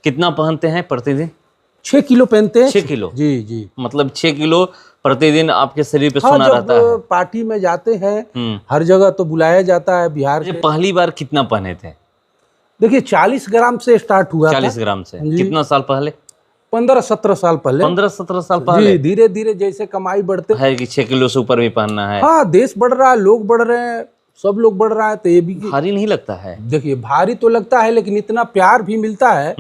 कितना पहनते हैं प्रतिदिन? 6 किलो पहनते हैं। 6 किलो? जी जी। मतलब 6 किलो प्रतिदिन आपके शरीर पे हाँ, सोना जब रहता है। पार्टी में जाते हैं हर जगह तो बुलाया जाता है बिहार ये के। पहली बार कितना पहने थे? देखिए 40 ग्राम से स्टार्ट हुआ था। 40 ग्राम से? जी। कितना साल पहले? 15-17 साल पहले। 15-17 साल पहले जी, धीरे धीरे जैसे कमाई बढ़ते है कि 6 किलो से ऊपर भी पहनना है। हाँ, देश बढ़ रहा है, लोग बढ़ रहे हैं, सब लोग बढ़ रहा है तो ये भी भारी नहीं लगता है? देखिए भारी तो लगता है लेकिन इतना प्यार भी मिलता है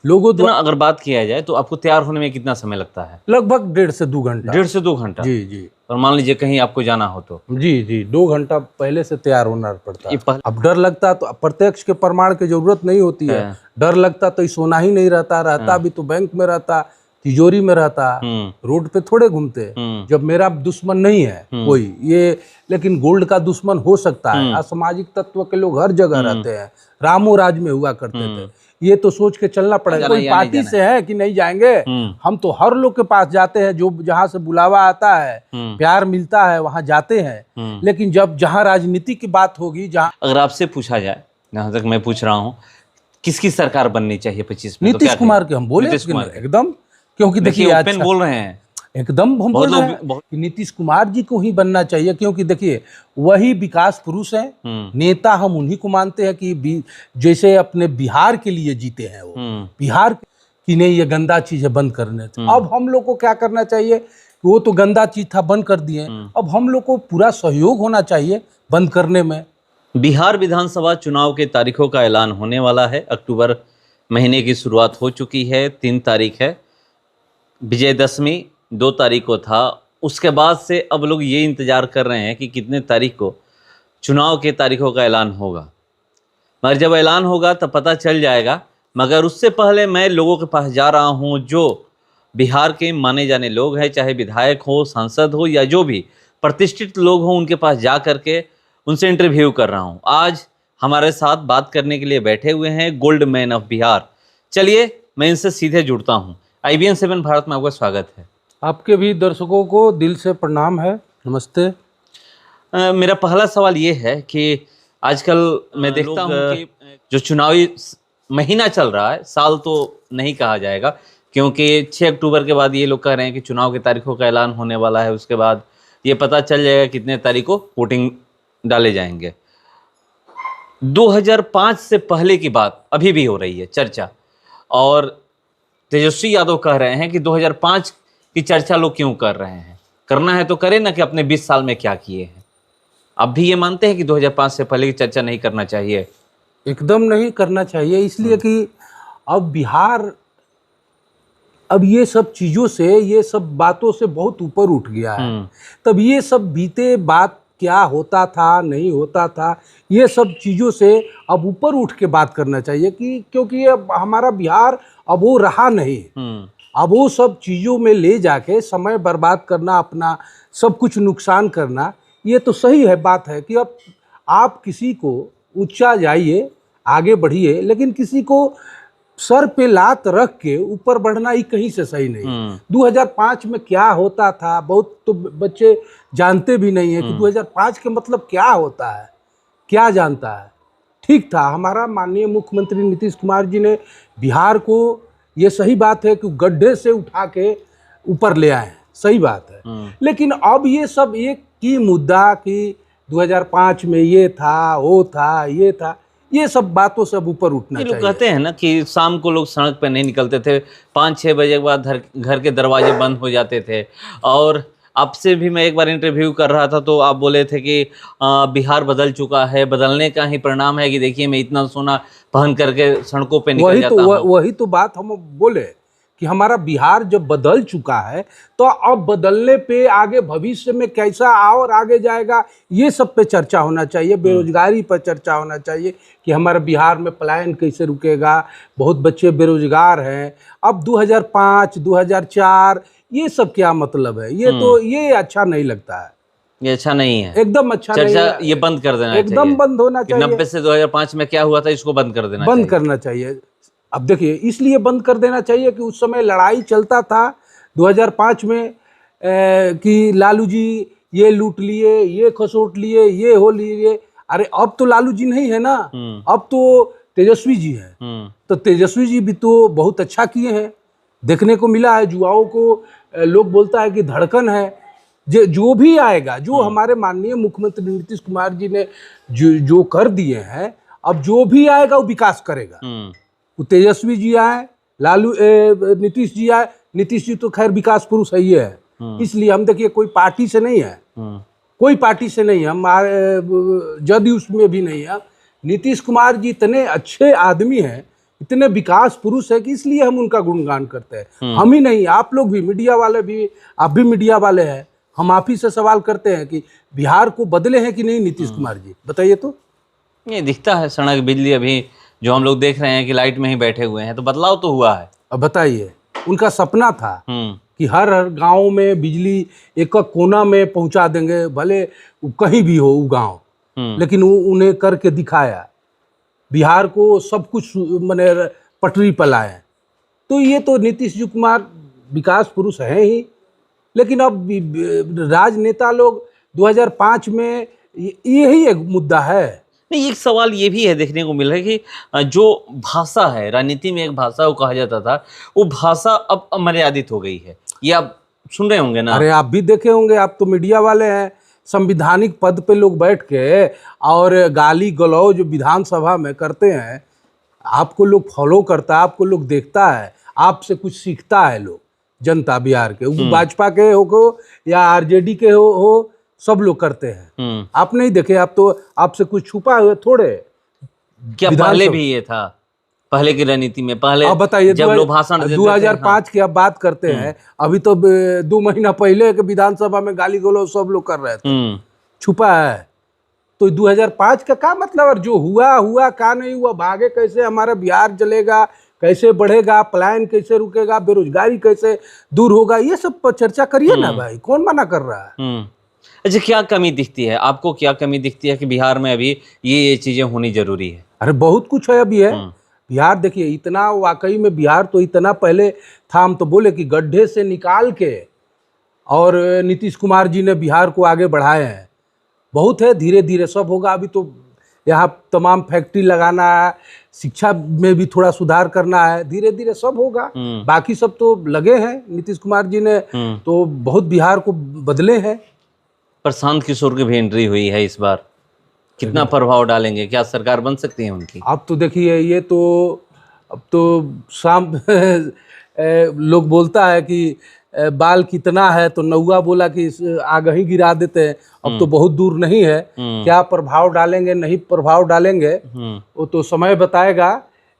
लोगों इतना द्वारा। अगर बात किया जाए तो आपको तैयार होने में कितना समय लगता है? लगभग 1.5 से 2 घंटा। 1.5 से 2 घंटा? जी जी। और मान लीजिए कहीं आपको जाना हो तो? जी जी, 2 घंटा पहले से तैयार होना पड़ता ये है। अब डर लगता तो प्रत्यक्ष के प्रमाण की जरूरत नहीं होती है। डर लगता तो सोना ही नहीं रहता भी तो बैंक में रहता, तिजोरी में रहता, रोड पे थोड़े घूमते। जब मेरा दुश्मन नहीं है कोई ये, लेकिन गोल्ड का दुश्मन हो सकता है। असामाजिक तत्व के लोग हर जगह रहते हैं, रामो राज में हुआ करते थे। ये तो सोच के चलना पड़ेगा। कोई पार्टी से है कि नहीं जाएंगे, हम तो हर लोग के पास जाते हैं, जो जहाँ से बुलावा आता है, प्यार मिलता है वहाँ जाते हैं। लेकिन जब जहाँ राजनीति की बात होगी, जहाँ अगर आपसे पूछा जाए, जहाँ तक मैं पूछ रहा हूँ, किसकी सरकार बननी चाहिए 25 में? नीतीश कुमार के हम बोले एकदम, क्योंकि देखिए ओपन बोल रहे हैं एकदम हम बोल रहे हैं कि नीतीश कुमार जी को ही बनना चाहिए, क्योंकि देखिए वही विकास पुरुष हैं। नेता हम उन्हीं को मानते हैं कि जैसे अपने बिहार के लिए जीते हैं वो, बिहार की नहीं ये गंदा चीज है बंद करने। अब हम लोग को क्या करना चाहिए, वो तो गंदा चीज था बंद कर दिए, अब हम लोग को पूरा सहयोग होना चाहिए बंद करने में। बिहार विधानसभा चुनाव के तारीखों का ऐलान होने वाला है। अक्टूबर महीने की शुरुआत हो चुकी है, 3 तारीख है, विजयदशमी 2 तारीख को था। उसके बाद से अब लोग ये इंतज़ार कर रहे हैं कि कितने तारीख को चुनाव के तारीखों का ऐलान होगा। मगर जब ऐलान होगा तब पता चल जाएगा। मगर उससे पहले मैं लोगों के पास जा रहा हूँ जो बिहार के माने जाने लोग हैं, चाहे विधायक हो, सांसद हो या जो भी प्रतिष्ठित लोग हों, उनके पास जा करके उनसे इंटरव्यू कर रहा हूँ। आज हमारे साथ बात करने के लिए बैठे हुए हैं गोल्ड मैन ऑफ बिहार। चलिए मैं इनसे सीधे जुड़ता हूँ। IBN 7 भारत में आपका स्वागत है। आपके भी दर्शकों को दिल से प्रणाम है, नमस्ते। मेरा पहला सवाल ये है कि आजकल मैं देखता हूँ कि जो चुनावी महीना चल रहा है, साल तो नहीं कहा जाएगा, क्योंकि 6 अक्टूबर के बाद ये लोग कह रहे हैं कि चुनाव की तारीखों का ऐलान होने वाला है। उसके बाद ये पता चल जाएगा कितने तारीख को वोटिंग डाले जाएंगे। 2005 से पहले की बात अभी भी हो रही है चर्चा, और तेजस्वी यादव कह रहे हैं कि 2005 की चर्चा लोग क्यों कर रहे हैं, करना है तो करें ना, कि अपने 20 साल में क्या किए हैं। आप भी ये मानते हैं कि 2005 से पहले की चर्चा नहीं करना चाहिए? एकदम नहीं करना चाहिए, इसलिए कि अब बिहार अब ये सब चीज़ों से, ये सब बातों से बहुत ऊपर उठ गया है। तब ये सब बीते बात क्या होता था नहीं होता था, ये सब चीज़ों से अब ऊपर उठ के बात करना चाहिए कि क्योंकि ये हमारा बिहार अब वो रहा नहीं। अब वो सब चीज़ों में ले जाके समय बर्बाद करना, अपना सब कुछ नुकसान करना, ये तो सही है बात है कि अब आप किसी को ऊंचा जाइए, आगे बढ़िए, लेकिन किसी को सर पे लात रख के ऊपर बढ़ना ही कहीं से सही नहीं। 2005 में क्या होता था बहुत तो बच्चे जानते भी नहीं है कि 2005 के मतलब क्या होता है, क्या जानता है। ठीक था, हमारा माननीय मुख्यमंत्री नीतीश कुमार जी ने बिहार को, ये सही बात है कि गड्ढे से उठा के ऊपर ले आए हैं, सही बात है। लेकिन अब ये सब एक की मुद्दा कि 2005 में ये था, वो था, ये था, ये सब बातों से अब ऊपर उठना चाहिए। लोग कहते हैं ना कि शाम को लोग सड़क पर नहीं निकलते थे, 5-6 बजे के बाद घर के दरवाजे बंद हो जाते थे। और आपसे भी मैं एक बार इंटरव्यू कर रहा था तो आप बोले थे कि बिहार बदल चुका है, बदलने का ही परिणाम है कि देखिए मैं इतना सोना पहन करके सड़कों पे निकल जाता हूं। वही तो बात हम बोले कि हमारा बिहार जब बदल चुका है तो अब बदलने पे आगे भविष्य में कैसा और आगे जाएगा, ये सब पे चर्चा होना चाहिए। बेरोजगारी पर चर्चा होना चाहिए कि हमारे बिहार में पलायन कैसे रुकेगा, बहुत बच्चे बेरोजगार हैं। अब 2005, 2004 ये सब क्या मतलब है, ये तो ये अच्छा नहीं लगता है, ये अच्छा नहीं है, एकदम अच्छा नहीं है। ये बंद कर देना चाहिए, एकदम बंद होना चाहिए। 90 से 2005 में क्या हुआ था इसको बंद कर देना चाहिए, बंद करना चाहिए। अब देखिए इसलिए बंद कर देना चाहिए कि उस समय लड़ाई चलता था 2005 में कि लालू जी ये लूट लिए, ये खसोट लिए, ये हो लिए। अरे अब तो लालू जी नहीं है ना, अब तो तेजस्वी जी हैं। तो तेजस्वी जी भी तो बहुत अच्छा किए हैं, देखने को मिला है। युवाओं को लोग बोलता है कि धड़कन है। जो भी आएगा, जो हमारे माननीय मुख्यमंत्री नीतीश कुमार जी ने जो कर दिए हैं, अब जो भी आएगा वो विकास करेगा। वो तेजस्वी जी आए, नीतीश जी आए। नीतीश जी तो खैर विकास पुरुष है ही है, इसलिए हम देखिए कोई पार्टी से नहीं है, कोई पार्टी से नहीं है, हम जदयू में भी नहीं है। नीतीश कुमार जी इतने अच्छे आदमी हैं, इतने विकास पुरुष है कि इसलिए हम उनका गुणगान करते हैं। हम ही नहीं, आप लोग भी, मीडिया वाले भी, आप भी मीडिया वाले हैं, हम आप ही से सवाल करते हैं कि बिहार को बदले हैं कि नहीं नीतीश कुमार जी, बताइए तो। ये दिखता है सड़क बिजली अभी जो हम लोग देख रहे हैं कि लाइट में ही बैठे हुए हैं, तो बदलाव तो हुआ है। अब बताइए, उनका सपना था कि हर गांव में बिजली एक कोना में पहुंचा देंगे, भले कहीं भी हो वो गांव, लेकिन उन्हें करके दिखाया। बिहार को सब कुछ मैंने पटरी पर लाए। तो ये तो नीतीश जी कुमार विकास पुरुष हैं ही, लेकिन अब राजनेता लोग 2005 में यही एक मुद्दा है। नहीं, एक सवाल ये भी है, देखने को मिल रहा है कि जो भाषा है, राजनीति में एक भाषा को कहा जाता था, वो भाषा अब अमर्यादित हो गई है। ये आप सुन रहे होंगे ना? अरे आप भी देखे होंगे, आप तो मीडिया वाले हैं। संविधानिक पद पे लोग बैठ के और गाली गलौज विधानसभा में करते हैं, आपको लोग फॉलो करता है, आपको लोग देखता है, आपसे कुछ सीखता है लोग, जनता बिहार के, वो भाजपा के हो या आरजेडी के हो, सब लोग करते हैं। आप नहीं देखे? आप तो आपसे कुछ छुपा हुए थोड़े। क्या पहले भी ये था? पहले की राजनीति में पहले आप बताइए, जब लोग भाषण देते 2005 की आप बात करते हैं, अभी तो 2 महीना पहले के विधानसभा में गाली गलौज सब लोग कर रहे थे, छुपा है। तो 2005 का क्या मतलब? और जो हुआ क्या नहीं हुआ, भागे कैसे हमारा बिहार चलेगा, कैसे बढ़ेगा, पलायन कैसे रुकेगा, बेरोजगारी कैसे दूर होगा, ये सब पर चर्चा करिए ना भाई, कौन मना कर रहा है? अच्छा, क्या कमी दिखती है आपको, क्या कमी दिखती है कि बिहार में अभी ये चीजें होनी जरूरी है? अरे बहुत कुछ है अभी है। बिहार देखिए, इतना वाकई में बिहार तो इतना पहले था, हम तो बोले कि गड्ढे से निकाल के, और नीतीश कुमार जी ने बिहार को आगे बढ़ाए हैं। बहुत है, धीरे धीरे सब होगा। अभी तो यहाँ तमाम फैक्ट्री लगाना है, शिक्षा में भी थोड़ा सुधार करना है, धीरे धीरे सब होगा। बाकी सब तो लगे हैं, नीतीश कुमार जी ने तो बहुत बिहार को बदले हैं। प्रशांत किशोर की भी एंट्री हुई है इस बार, कितना प्रभाव डालेंगे? क्या सरकार बन सकती है उनकी? अब तो देखिए, ये तो अब तो शाम लोग बोलता है कि बाल कितना है, तो नौआ बोला कि आग ही गिरा देते हैं। अब तो बहुत दूर नहीं है, क्या प्रभाव डालेंगे नहीं प्रभाव डालेंगे वो तो समय बताएगा,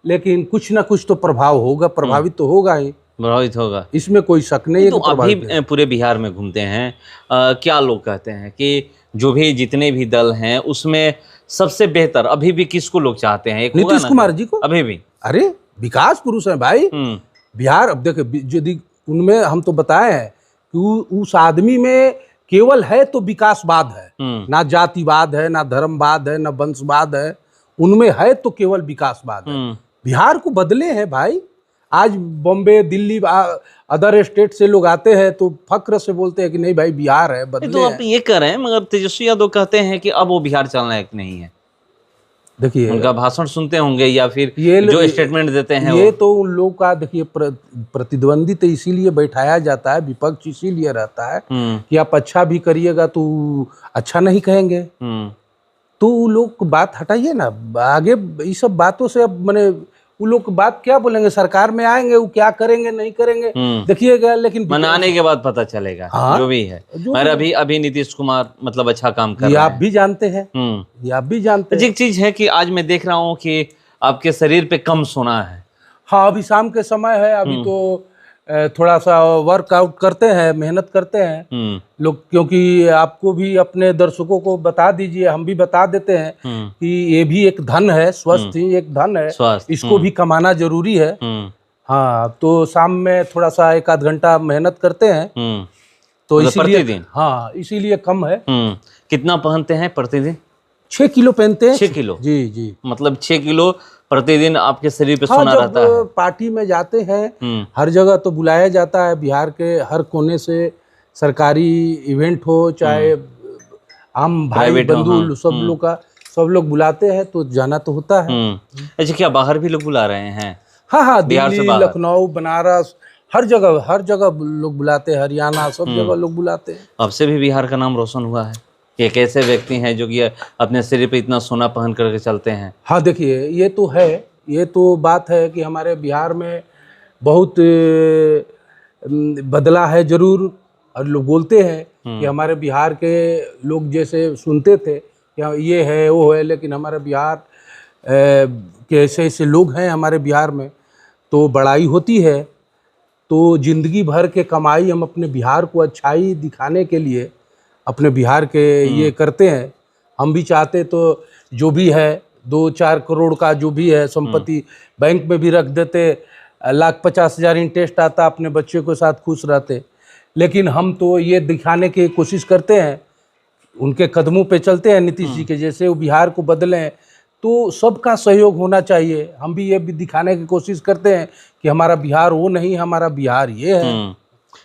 लेकिन कुछ ना कुछ तो प्रभाव होगा, प्रभावित तो होगा ही, प्रभावित होगा, इसमें कोई शक नहीं है। तो अभी पूरे बिहार में घूमते हैं, क्या लोग कहते हैं कि जो भी जितने भी दल हैं उसमें सबसे बेहतर अभी भी किसको लोग चाहते हैं? एक नीतीश कुमार जी को अभी भी। अरे विकास पुरुष है भाई बिहार। अब देखिए, यदि उनमें हम तो बताए हैं कि उस आदमी में केवल है तो विकासवाद है, ना जातिवाद है, ना धर्मवाद है, ना वंशवाद है, उनमें है तो केवल विकासवाद है। बिहार को बदले हैं भाई। आज बॉम्बे, दिल्ली, अदर स्टेट से लोग आते हैं तो फक्र से बोलते हैं कि नहीं भाई बिहार है, बदले तो आप ये कह रहे हैं, मगर तेजस्वी यादव कहते हैं कि अब वो बिहार चलना लायक नहीं है। देखिए, उनका भाषण सुनते होंगे या फिर ये जो स्टेटमेंट देते हैं, ये तो उन लोग का देखिए, प्रतिद्वंदी तो इसीलिए बैठाया जाता है, विपक्ष इसीलिए रहता है कि आप अच्छा भी करिएगा तो अच्छा नहीं कहेंगे। तो लोग बात हटाइए ना आगे, इस सब बातों से। अब मैंने वो लोग बात क्या बोलेंगे, सरकार में आएंगे वो क्या करेंगे नहीं करेंगे देखिएगा, लेकिन मनाने के बाद पता चलेगा। जो भी है, मगर अभी नीतीश कुमार मतलब अच्छा काम कर रहे हैं, आप भी जानते हैं, ये आप भी जानते हैं। एक चीज है कि आज मैं देख रहा हूँ कि आपके शरीर पे कम सोना है। हाँ, अभी शाम के समय है, अभी तो थोड़ा सा वर्कआउट करते हैं, मेहनत करते हैं लोग, क्योंकि आपको भी अपने दर्शकों को बता दीजिए, हम भी बता देते हैं कि ये भी एक धन है, स्वस्थ ही एक धन है, इसको भी कमाना जरूरी है। हाँ, तो शाम में थोड़ा सा 1-8 घंटा मेहनत करते हैं, तो इसीलिए प्रतिदिन। हाँ, इसीलिए कम है। कितना पहनते हैं प्रतिदिन? 6 किलो पहनते हैं। 6 किलो? जी जी, मतलब 6 किलो प्रतिदिन आपके शरीर पे सोना रहता है। पार्टी में जाते हैं, हर जगह तो बुलाया जाता है, बिहार के हर कोने से, सरकारी इवेंट हो चाहे आम भाई बंधु सब लोग का सब लोग बुलाते हैं तो जाना तो होता है। अच्छा, क्या बाहर भी लोग बुला रहे हैं? हाँ हाँ, बिहार से दिल्ली, बाहर? लखनऊ, बनारस, हर जगह लोग बुलाते हैं, हरियाणा, सब जगह लोग बुलाते हैं। आपसे भी बिहार का नाम रोशन हुआ है कि एक ऐसे व्यक्ति हैं जो कि अपने सिर पे इतना सोना पहन करके चलते हैं। हाँ देखिए, ये तो है, ये तो बात है कि हमारे बिहार में बहुत बदला है जरूर। और लोग बोलते हैं कि हमारे बिहार के लोग जैसे सुनते थे कि ये है वो है, लेकिन हमारे बिहार के ऐसे ऐसे लोग हैं हमारे बिहार में, तो बड़ाई होती है। तो जिंदगी भर के कमाई हम अपने बिहार को अच्छाई दिखाने के लिए अपने बिहार के ये करते हैं। हम भी चाहते तो जो भी है 2-4 करोड़ का जो भी है संपत्ति बैंक में भी रख देते, 1,50,000 इंटरेस्ट आता, अपने बच्चे के साथ खुश रहते। लेकिन हम तो ये दिखाने की कोशिश करते हैं, उनके कदमों पे चलते हैं, नीतीश जी के जैसे वो बिहार को बदलें। तो सबका सहयोग होना चाहिए। हम भी ये भी दिखाने की कोशिश करते हैं कि हमारा बिहार वो नहीं, हमारा बिहार ये है।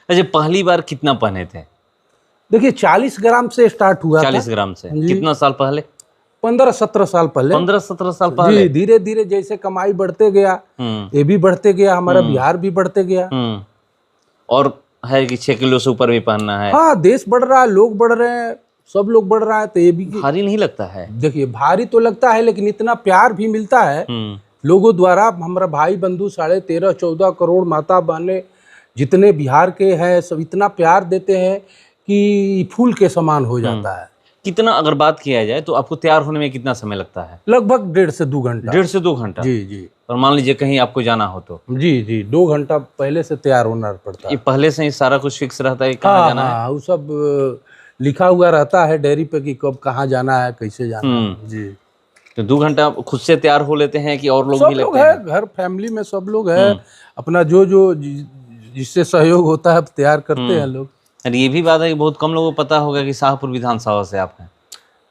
अच्छा, पहली बार कितना पहने थे? देखिए 40 ग्राम से स्टार्ट हुआ 40 ग्राम से? जी। कितना साल पहले? 15-17 साल पहले। 15-17 साल पहले? जी, धीरे धीरे जैसे कमाई बढ़ते गया, ये भी बढ़ते गया, हमारा बिहार भी बढ़ते गया। और है कि 6 किलो से ऊपर भी पहनना है? हाँ, देश बढ़ रहा है, लोग बढ़ रहे हैं, सब लोग बढ़ रहा है, तो ये भी भारी नहीं लगता है? देखिए भारी तो लगता है, लेकिन इतना प्यार भी मिलता है लोगों द्वारा। हमारा भाई बंधु 13.5-14 करोड़ माता बहने जितने बिहार के हैं, सब इतना प्यार देते हैं कि फूल के समान हो जाता है। कितना अगर बात किया जाए तो आपको तैयार होने में कितना समय लगता है? लगभग 1.5 से 2 घंटा। 1.5 से 2 घंटा? जी जी। और मान लीजिए कहीं आपको जाना हो तो? जी जी, 2 घंटा पहले से तैयार होना पड़ता है। ये पहले से ही सारा कुछ फिक्स रहता है कहाँ जाना है? हाँ, वो सब लिखा हुआ रहता है डायरी पे कि कब कहाँ जाना है, कैसे जाना है। जी। तो 2 घंटा खुद से तैयार हो लेते हैं कि और लोग सब भी लोग लगते हैं? है, घर फैमिली में सब लोग है, अपना जो जो जिससे सहयोग होता है तैयार करते हैं लोग। और ये भी बात है कि बहुत कम लोगों को पता होगा कि शाहपुर विधानसभा से आप हैं,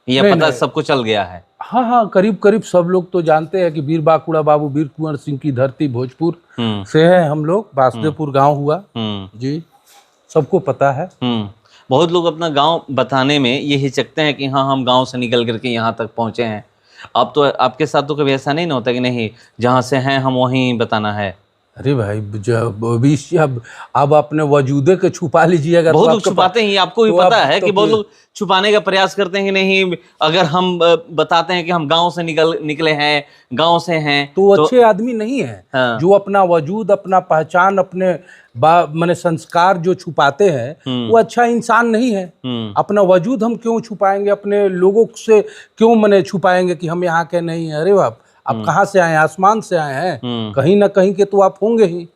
ये पता सबको चल गया है? हाँ हाँ, करीब करीब सब लोग तो जानते हैं कि वीर बांकुड़ा बाबू वीर कुंवर सिंह की धरती भोजपुर से है हम लोग। वासुदेवपुर गांव हुआ। जी, सबको पता है। बहुत लोग अपना गांव बताने में ये हिचकते हैं कि हाँ हम गांव से निकल करके यहाँ तक पहुँचे हैं। आप तो, आपके साथ तो कभी ऐसा नहीं ना होता कि नहीं जहाँ से हैं हम वहीं बताना है? अरे भाई, जब अब अपने वजूदे के छुपा लीजिएगा। बहुत लोग छुपाते हैं, आपको भी पता है कि बहुत लोग छुपाने का प्रयास करते हैं कि नहीं अगर हम बताते हैं कि हम गांव से निकले हैं, गांव से हैं, तो अच्छे आदमी नहीं है। हाँ। जो अपना वजूद, अपना पहचान, अपने माने संस्कार जो छुपाते हैं, वो अच्छा इंसान नहीं है। अपना वजूद हम क्यों छुपाएंगे, अपने लोगों से क्यों मने छुपाएंगे कि हम यहाँ के नहीं है? अरे बाप, आप कहाँ से आए हैं? आसमान से आए हैं, कहीं ना कहीं के तो आप होंगे ही।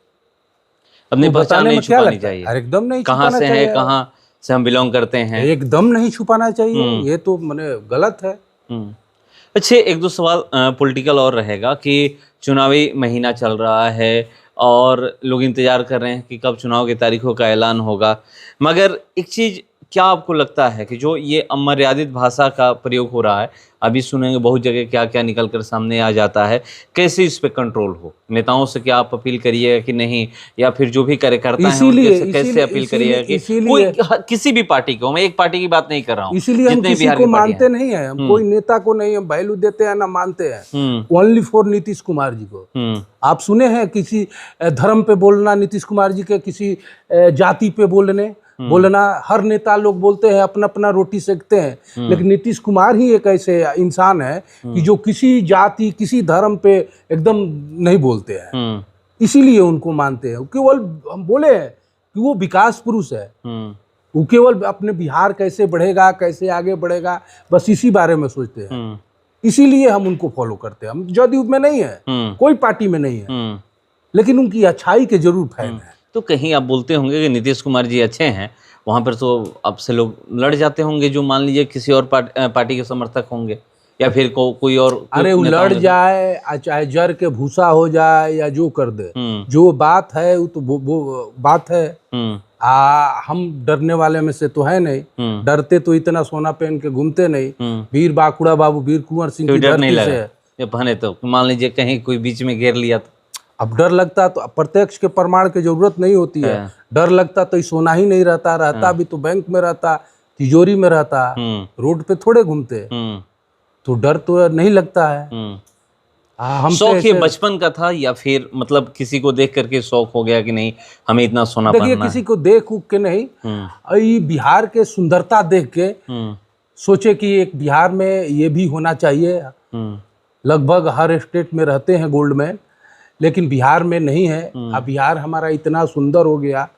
अपनी तो पहचान नहीं छुपानी चाहिए। अरे एकदम नहीं कहाँ छुपाना से चाहिए। हैं, कहाँ से हम बिलोंग करते हैं, एकदम नहीं छुपाना चाहिए। ये तो मने गलत है। अच्छे, एक दो सवाल पॉलिटिकल और रहेगा कि चुनावी महीना चल रहा है और लोग इंतजार कर रहे हैं कि कब चुनाव की तारीखों का ऐलान होगा। मगर एक चीज़, क्या आपको लगता है कि जो ये अमर्यादित भाषा का प्रयोग हो रहा है, अभी सुनेंगे बहुत जगह क्या क्या निकल कर सामने आ जाता है, कैसे इस पे कंट्रोल हो? नेताओं से क्या आप अपील करिएगा कि नहीं, या फिर जो भी कार्यकर्ता हैं उनसे कैसे अपील करिएगा कि कोई किसी भी पार्टी को, मैं एक पार्टी की बात नहीं कर रहा हूँ, इसीलिए हम किसी को मानते नहीं है, हम कोई नेता को नहीं हम वैल्यू देते हैं ना मानते हैं। ओनली फॉर नीतीश कुमार जी को। आप सुने हैं किसी धर्म पे बोलना नीतीश कुमार जी के, किसी जाति पे बोलना? हर नेता लोग बोलते हैं, अपना अपना रोटी सेकते हैं, लेकिन नीतीश कुमार ही एक ऐसे इंसान है कि जो किसी जाति, किसी धर्म पे एकदम नहीं बोलते हैं। इसीलिए उनको मानते हैं। केवल हम बोले हैं कि वो विकास पुरुष है। वो केवल अपने बिहार कैसे बढ़ेगा, कैसे आगे बढ़ेगा, बस इसी बारे में सोचते हैं। इसीलिए हम उनको फॉलो करते हैं। हम जदयू में नहीं है, कोई पार्टी में नहीं है, लेकिन उनकी अच्छाई के जरूर फैन है। तो कहीं आप बोलते होंगे कि नीतीश कुमार जी अच्छे हैं, वहाँ पर तो आपसे लोग लड़ जाते होंगे जो मान लीजिए किसी और पार्टी के समर्थक होंगे, या फिर कोई और। अरे वो लड़ जाए, चाहे जर के भूसा हो जाए या जो कर दे, जो बात है वो तो वो बात है। हम डरने वाले में से तो है नहीं। डरते तो इतना सोना पहन के घूमते नहीं। वीर बांकुड़ा बाबू वीर कुंवर सिंह की धरती से ये पहने तो मान लीजिए कहीं कोई बीच में घेर लिया तो अब डर लगता तो प्रत्यक्ष के प्रमाण की जरूरत नहीं होती है। डर लगता तो सोना ही नहीं रहता भी तो बैंक में रहता, तिजोरी में रहता, रोड पे थोड़े घूमते। तो डर तो नहीं लगता है। हम शौक ये बचपन का था या फिर मतलब किसी को देख करके शौक हो गया कि नहीं हमें इतना सोना देखिए, पहनना किसी को देख उख के नहीं, ये बिहार के सुंदरता देख के सोचे कि एक बिहार में ये भी होना चाहिए। लगभग हर स्टेट में रहते हैं गोल्ड मैन, लेकिन बिहार में नहीं है। अब बिहार हमारा इतना सुंदर हो गया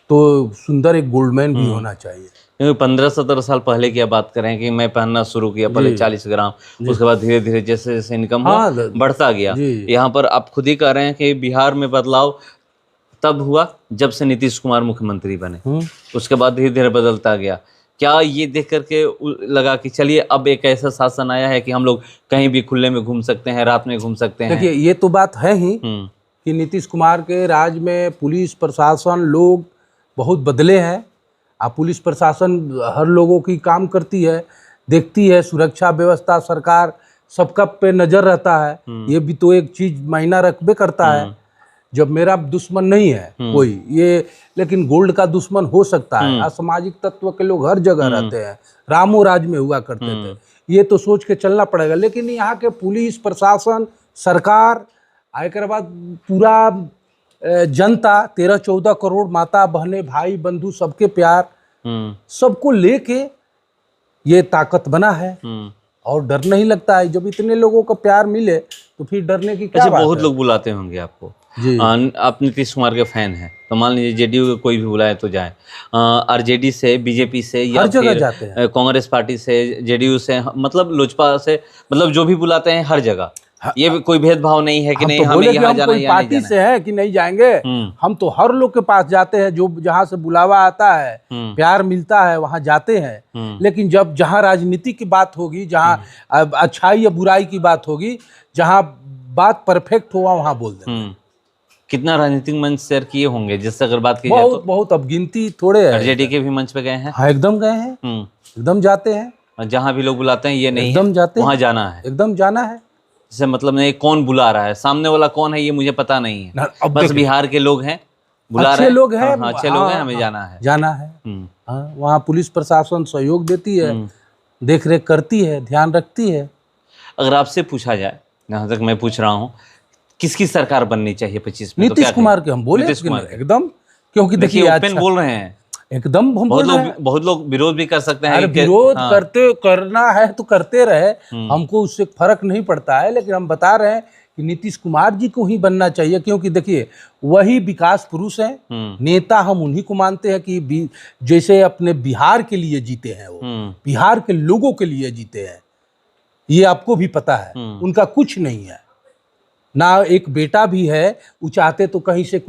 तो सुंदर एक गोल्ड मैन भी होना चाहिए। 15-17 साल पहले की आप बात करें कि मैं पहनना शुरू किया, पहले 40 ग्राम, उसके बाद धीरे धीरे जैसे जैसे इनकम हुआ बढ़ता गया। यहाँ पर आप खुद ही कह रहे हैं कि बिहार में बदलाव तब हुआ जब से नीतीश कुमार मुख्यमंत्री बने, उसके बाद धीरे धीरे बदलता गया। क्या ये देख करके लगा कि चलिए अब एक ऐसा शासन आया है कि हम लोग कहीं भी खुले में घूम सकते हैं, रात में घूम सकते हैं? देखिए, ये तो बात है ही कि नीतीश कुमार के राज में पुलिस प्रशासन लोग बहुत बदले हैं। अब पुलिस प्रशासन हर लोगों की काम करती है, देखती है, सुरक्षा व्यवस्था सरकार सबका पे नज़र रहता है। ये भी तो एक चीज़ मायना रखबे करता है। जब मेरा दुश्मन नहीं है कोई ये, लेकिन गोल्ड का दुश्मन हो सकता है। असामाजिक तत्व के लोग हर जगह रहते हैं, रामो राज में हुआ करते थे, ये तो सोच के चलना पड़ेगा। लेकिन यहाँ के पुलिस प्रशासन सरकार एक बाद पूरा जनता 13-14 करोड़ माता बहने भाई बंधु सबके प्यार सबको लेके ये ताकत बना है और डर नहीं लगता है। जब इतने लोगों का प्यार मिले तो फिर डरने की क्या बात है? बहुत लोग बुलाते होंगे आपको जी। आप नीतीश कुमार के फैन हैं तो मान लीजिए जेडीयू के कोई भी बुलाए तो जाए, आरजेडी से, बीजेपी से या फिर जाते हैं, कांग्रेस पार्टी से, जेडीयू से, मतलब लोजपा से, मतलब जो भी बुलाते हैं हर जगह ये भी कोई भेदभाव नहीं है कि नहीं हमें यहाँ जाना है, पार्टी से है कि नहीं जाएंगे। हम तो हर लोग के पास जाते हैं, जो जहाँ से बुलावा आता है प्यार मिलता है वहाँ जाते हैं। लेकिन जब जहाँ राजनीति की बात होगी, जहाँ अच्छाई या बुराई की बात होगी, जहाँ बात परफेक्ट हुआ वहाँ बोल देंगे। कितना राजनीतिक मंच शेयर किए होंगे जिससे अगर बात की जाए तो बहुत अब गिनती थोड़े है। आरजेडी के भी मंच पे गए हैं? हाँ, एकदम गए हैं, एकदम जाते हैं। जहाँ भी लोग बुलाते हैं ये नहीं एकदम जाते हैं, वहाँ जाना है, एकदम जाना है। जैसे मतलब नहीं कौन बुला रहा है, सामने वाला कौन है ये मुझे पता नहीं है, बस बिहार के लोग हैं बुला रहे हैं, लोग हैं, अच्छे लोग हैं, हमें जाना है। वहाँ पुलिस प्रशासन सहयोग देती है, देख रेख करती है, ध्यान रखती है। अगर आपसे पूछा जाए, जहाँ तक मैं पूछ रहा हूँ, किसकी सरकार बननी चाहिए 25 में? नीतीश कुमार के हम बोले एकदम, क्योंकि देखिए ओपन बोल रहे हैं एकदम। हम बहुत लोग विरोध भी कर सकते हैं। विरोध करना है तो करते रहे, हमको उससे फर्क नहीं पड़ता है। लेकिन हम बता रहे हैं कि नीतीश कुमार जी को ही बनना चाहिए, क्योंकि देखिए वही विकास पुरुष हैं, नेता हम उन्हीं को मानते हैं कि जैसे अपने बिहार के लिए जीते हैं, वो बिहार के लोगों के लिए जीते हैं, ये आपको भी पता है। उनका कुछ नहीं है ना, एक बेटा भी है, वो चाहते तो कहीं से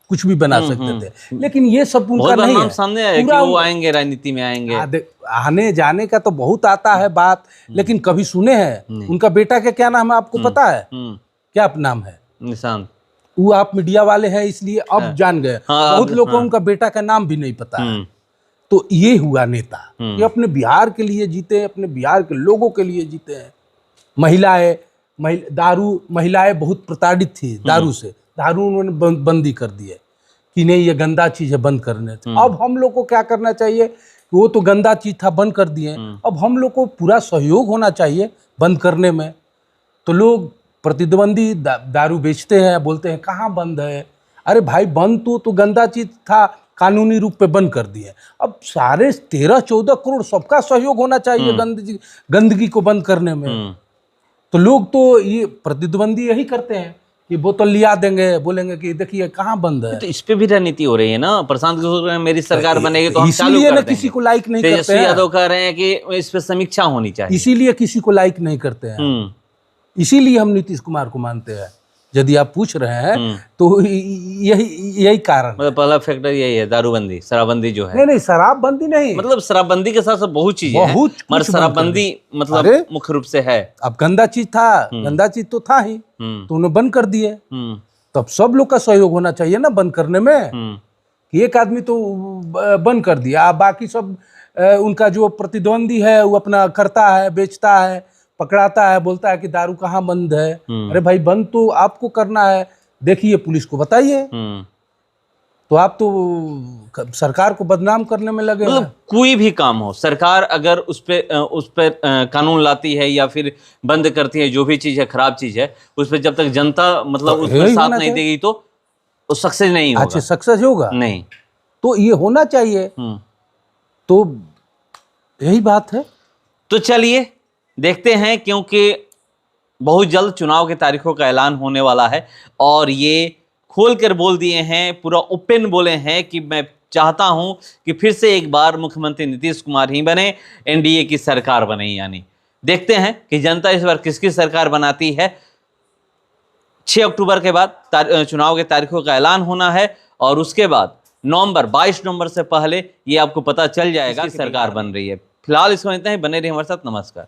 कुछ भी बना सकते थे, लेकिन ये सब उनका नहीं है। सामने है कि वो आएंगे, राजनीति में आएंगे, आने जाने का तो बहुत आता है बात, लेकिन कभी सुने हैं उनका बेटा का क्या नाम है आपको पता है? क्या नाम है? निशांत। वो आप मीडिया वाले हैं इसलिए अब जान गए, बहुत लोगों को उनका बेटा का नाम भी नहीं पता है। तो ये हुआ नेता, ये अपने बिहार के लिए जीते हैं, अपने बिहार के लोगों के लिए जीते हैं। महिलाएं बहुत प्रताड़ित थी दारू से, दारू उन्होंने बंदी कर दी है कि नहीं ये गंदा चीज है, बंद करने। अब हम लोग को क्या करना चाहिए? वो तो गंदा चीज था, बंद कर दिए, अब हम लोग को पूरा सहयोग होना चाहिए बंद करने में। तो लोग प्रतिद्वंदी दारू बेचते हैं, बोलते हैं कहाँ बंद है। अरे भाई बंद तो गंदा चीज था, कानूनी रूप पे बंद कर दिए। अब सारे 13-14 करोड़ सबका सहयोग होना चाहिए गंदगी को बंद करने में। तो लोग तो ये प्रतिद्वंदी यही करते हैं कि बोतल लिया देंगे, बोलेंगे कि देखिए कहाँ बंद है। तो इस पे भी राजनीति हो रही है ना। प्रशांत किशोर मेरी सरकार बनेगी तो हम चालू कर देंगे। किसी को लाइक नहीं करते हैं। तेजस्वी यादव कह रहे हैं कि इस पे समीक्षा होनी चाहिए, इसीलिए किसी को लाइक नहीं करते हैं। इसीलिए हम नीतीश कुमार को मानते हैं। यदि आप पूछ रहे हैं तो यही कारण, मतलब पहला फैक्टर यही है, दारूबंदी, शराबबंदी जो है। नहीं शराबबंदी नहीं, मतलब शराबबंदी के साथ बहुत चीजें हैं, मगर शराबबंदी मतलब मुख्य रूप से है। अब गंदा चीज था, गंदा चीज तो था ही, तो उन्हें बंद कर दिए। तो अब सब लोग का सहयोग होना चाहिए ना बंद करने में, कि एक आदमी तो बंद कर दिया, बाकी सब उनका जो प्रतिद्वंदी है वो अपना करता है, बेचता है, पकड़ाता है, बोलता है कि दारू कहाँ बंद है। अरे भाई बंद तो आपको करना है, देखिए पुलिस को बताइए। तो आप तो सरकार को बदनाम करने में लगे हैं। मतलब कोई भी काम हो, सरकार अगर उस पे कानून लाती है या फिर बंद करती है, जो भी चीज है खराब चीज है, उस पे जब तक जनता मतलब तो उसमें यही साथ होना नहीं चाहिए। देगी तो वो सक्सेस नहीं अच्छा, होगा। सक्सेस होगा नहीं। तो ये होना चाहिए। तो यही बात है। तो चलिए देखते हैं, क्योंकि बहुत जल्द चुनाव की तारीखों का ऐलान होने वाला है और ये खोल कर बोल दिए हैं, पूरा ओपन बोले हैं कि मैं चाहता हूं कि फिर से एक बार मुख्यमंत्री नीतीश कुमार ही बने, एनडीए की सरकार बने। यानी देखते हैं कि जनता इस बार किसकी सरकार बनाती है। 6 अक्टूबर के बाद चुनाव की तारीखों का ऐलान होना है और उसके बाद 22 नवंबर से पहले ये आपको पता चल जाएगा कि सरकार बन रही है। फिलहाल इसको इतना ही, बने रहिए हमारे साथ। नमस्कार।